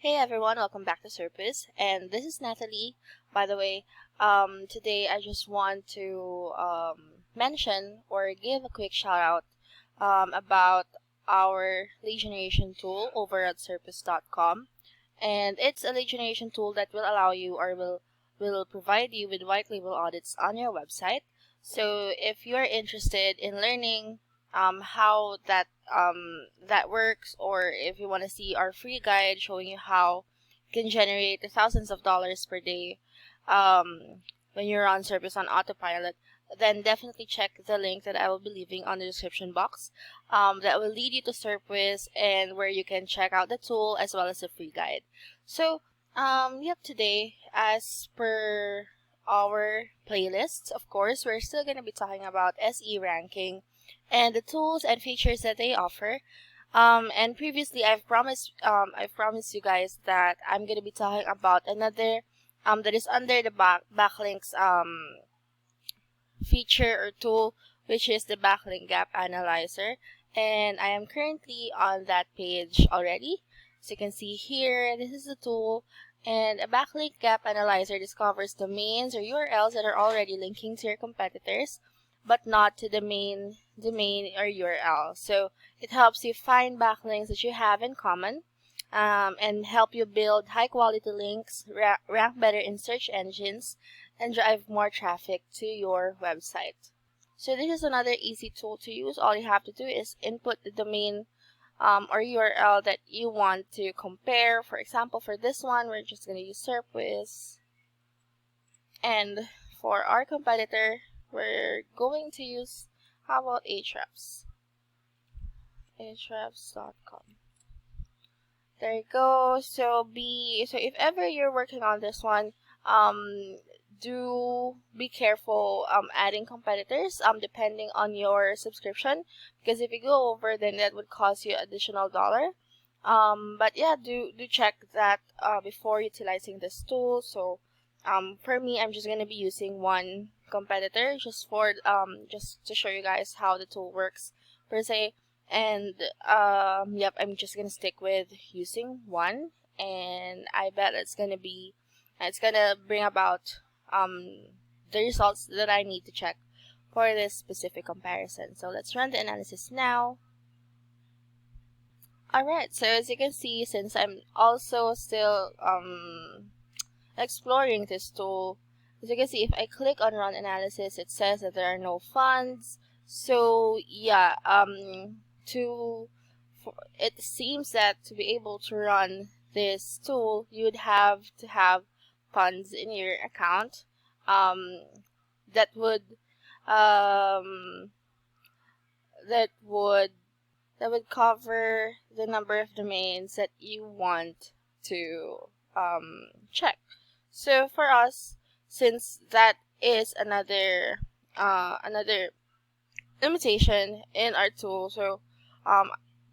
Hey everyone, welcome back to SERPWizz, and this is Natalie. By the way, today I just want to mention or give a quick shout out about our lead generation tool over at SERPWizz.com, and it's a lead generation tool that will allow you or will provide you with white label audits on your website. So if you're interested in learning how that works, or if you want to see our free guide showing you how you can generate thousands of dollars per day when you're on service on autopilot, then definitely check the link that I will be leaving on the description box. That will lead you to SERPWizz, and where you can check out the tool as well as the free guide. So today, as per our playlists, of course, we're still going to be talking about SE ranking and the tools and features that they offer. And previously, I've promised you guys that I'm going to be talking about another that is under the backlinks feature or tool, which is the backlink gap analyzer, and I am currently on that page already. So you can see here, this is the tool, and a backlink gap analyzer discovers domains or URLs that are already linking to your competitors, but not to the main domain or URL. So it helps you find backlinks that you have in common, and help you build high quality links, rank better in search engines, and drive more traffic to your website. So this is another easy tool to use. All you have to do is input the domain or URL that you want to compare. For example, for this one, we're just going to use SERPWizz. And for our competitor, we're going to use, how about Ahrefs? Ahrefs.com. There you go. So if ever you're working on this one, do be careful adding competitors depending on your subscription, because if you go over, then that would cost you additional $1. But yeah, do check that before utilizing this tool. So for me, I'm just gonna be using one competitor just for just to show you guys how the tool works per se. And I'm just gonna stick with using one, and I bet it's gonna bring about the results that I need to check for this specific comparison. So let's run the analysis now. Alright, so as you can see, since I'm also still exploring this tool, as you can see, if I click on run analysis, it says that there are no funds. So yeah, it seems that to be able to run this tool, you would have to have funds in your account that would cover the number of domains that you want to check. So for us, since that is another limitation in our tool, so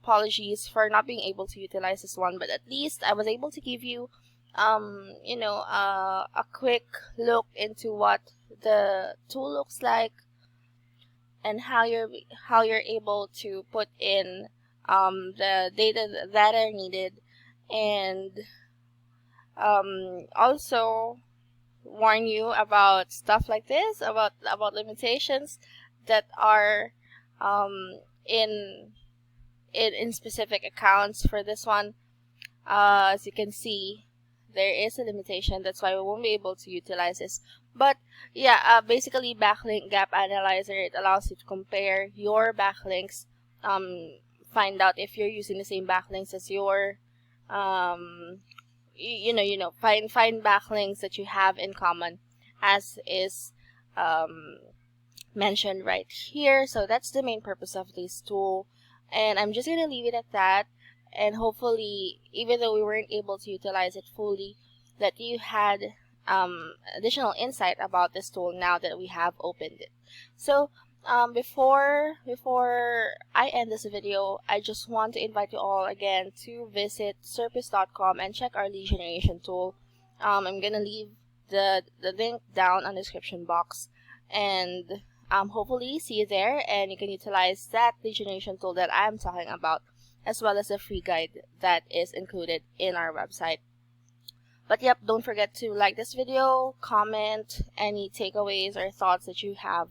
apologies for not being able to utilize this one, but at least I was able to give you a quick look into what the tool looks like and how you're able to put in the data that are needed, and also warn you about stuff like this, about limitations that are in specific accounts. For this one, as you can see, there is a limitation. That's why we won't be able to utilize this. But yeah, basically backlink gap analyzer, it allows you to compare your backlinks, find out if you're using the same backlinks as your find backlinks that you have in common, as is mentioned right here. So that's the main purpose of this tool, and I'm just gonna leave it at that. And hopefully, even though we weren't able to utilize it fully, that you had additional insight about this tool now that we have opened it. So before I end this video, I just want to invite you all again to visit SERPWizz.com and check our lead generation tool. I'm gonna leave the link down on the description box, and hopefully see you there, and you can utilize that lead generation tool that I'm talking about as well as a free guide that is included in our website. But yep, don't forget to like this video, comment any takeaways or thoughts that you have,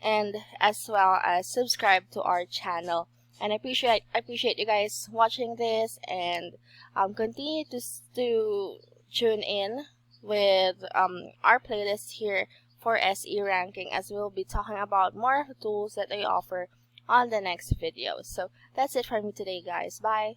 and as well as subscribe to our channel. And I appreciate you guys watching this, and continue to tune in with our playlist here for SE ranking, as we'll be talking about more tools that they offer on the next video. So that's it for me today, guys. Bye.